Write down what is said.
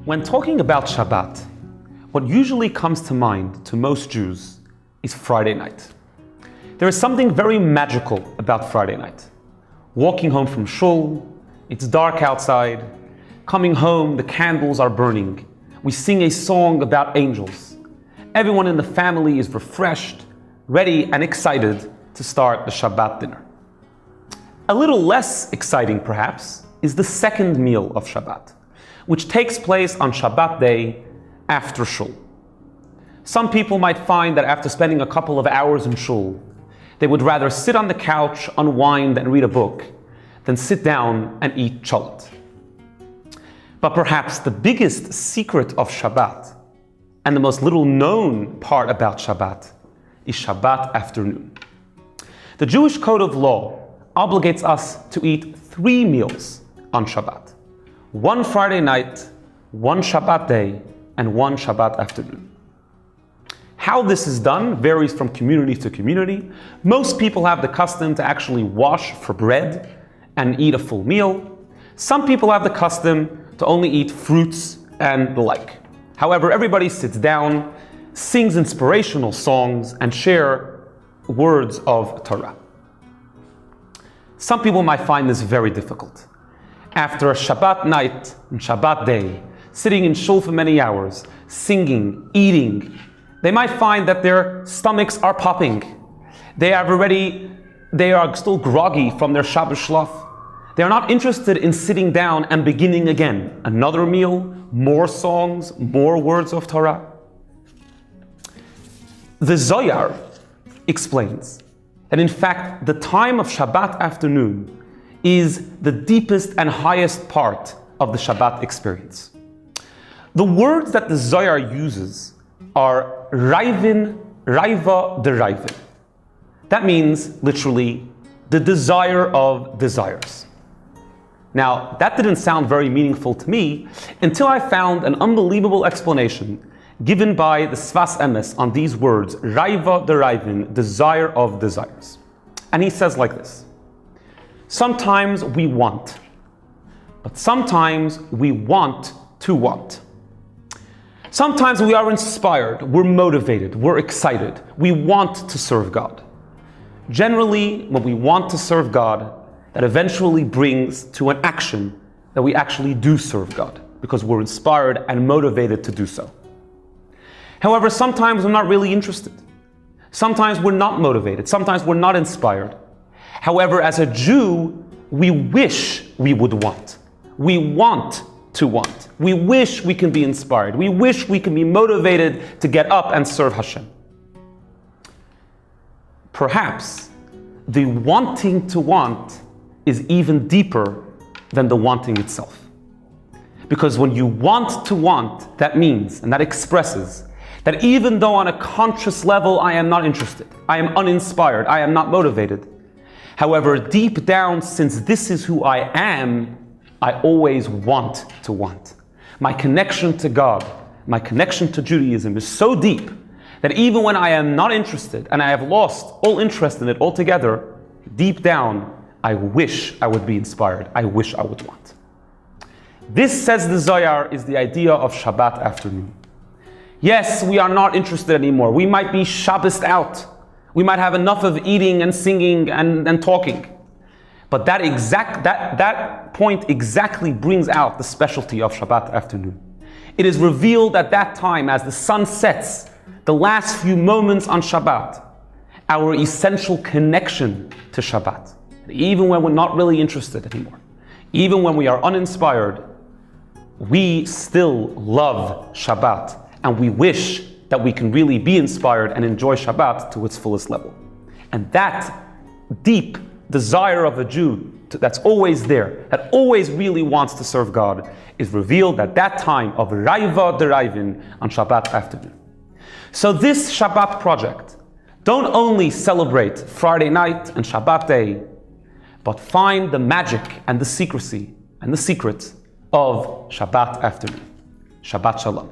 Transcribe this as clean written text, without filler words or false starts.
When talking about Shabbat, what usually comes to mind to most Jews is Friday night. There is something very magical about Friday night. Walking home from shul, it's dark outside. Coming home, the candles are burning. We sing a song about angels. Everyone in the family is refreshed, ready and excited to start the Shabbat dinner. A little less exciting, perhaps, is the second meal of Shabbat, which takes place on Shabbat day after shul. Some people might find that after spending a couple of hours in shul, they would rather sit on the couch, unwind and read a book, than sit down and eat cholent. But perhaps the biggest secret of Shabbat, and the most little known part about Shabbat, is Shabbat afternoon. The Jewish code of law obligates us to eat 3 meals on Shabbat. 1 Friday night, 1 Shabbat day, and 1 Shabbat afternoon. How this is done varies from community to community. Most people have the custom to actually wash for bread and eat a full meal. Some people have the custom to only eat fruits and the like. However, everybody sits down, sings inspirational songs, and share words of Torah. Some people might find this very difficult. After a Shabbat night and Shabbat day, sitting in shul for many hours, singing, eating, they might find that their stomachs are popping. They are still groggy from their Shabbos shlaf. They are not interested in sitting down and beginning again. Another meal, more songs, more words of Torah. The Zohar explains that in fact the time of Shabbat afternoon is the deepest and highest part of the Shabbat experience. The words that the Zohar uses are raiva deraiva. That means literally the desire of desires. Now, that didn't sound very meaningful to me until I found an unbelievable explanation given by the Sfas Emes on these words, raiva deraivin, desire of desires. And he says like this: sometimes we want, but sometimes we want to want. Sometimes we are inspired, we're motivated, we're excited, we want to serve God. Generally, when we want to serve God, that eventually brings to an action that we actually do serve God, because we're inspired and motivated to do so. However, sometimes we're not really interested. Sometimes we're not motivated. Sometimes we're not inspired. However, as a Jew, we wish we would want. We want to want. We wish we can be inspired. We wish we can be motivated to get up and serve Hashem. Perhaps the wanting to want is even deeper than the wanting itself. Because when you want to want, that means, and that expresses, that even though on a conscious level I am not interested, I am uninspired, I am not motivated, however, deep down, since this is who I am, I always want to want. My connection to God, my connection to Judaism is so deep that even when I am not interested and I have lost all interest in it altogether, deep down, I wish I would be inspired. I wish I would want. This, says the Zohar, is the idea of Shabbat afternoon. Yes, we are not interested anymore. We might be Shabbosed out. We might have enough of eating and singing and talking. But that point exactly brings out the specialty of Shabbat afternoon. It is revealed at that time, as the sun sets, the last few moments on Shabbat, our essential connection to Shabbat. Even when we're not really interested anymore, even when we are uninspired, we still love Shabbat, and we wish that we can really be inspired and enjoy Shabbat to its fullest level. And that deep desire of a Jew that's always there, that always really wants to serve God, is revealed at that time of raiva deraivin on Shabbat afternoon. So this Shabbat project, don't only celebrate Friday night and Shabbat day, but find the magic and the secrecy and the secret of Shabbat afternoon. Shabbat Shalom.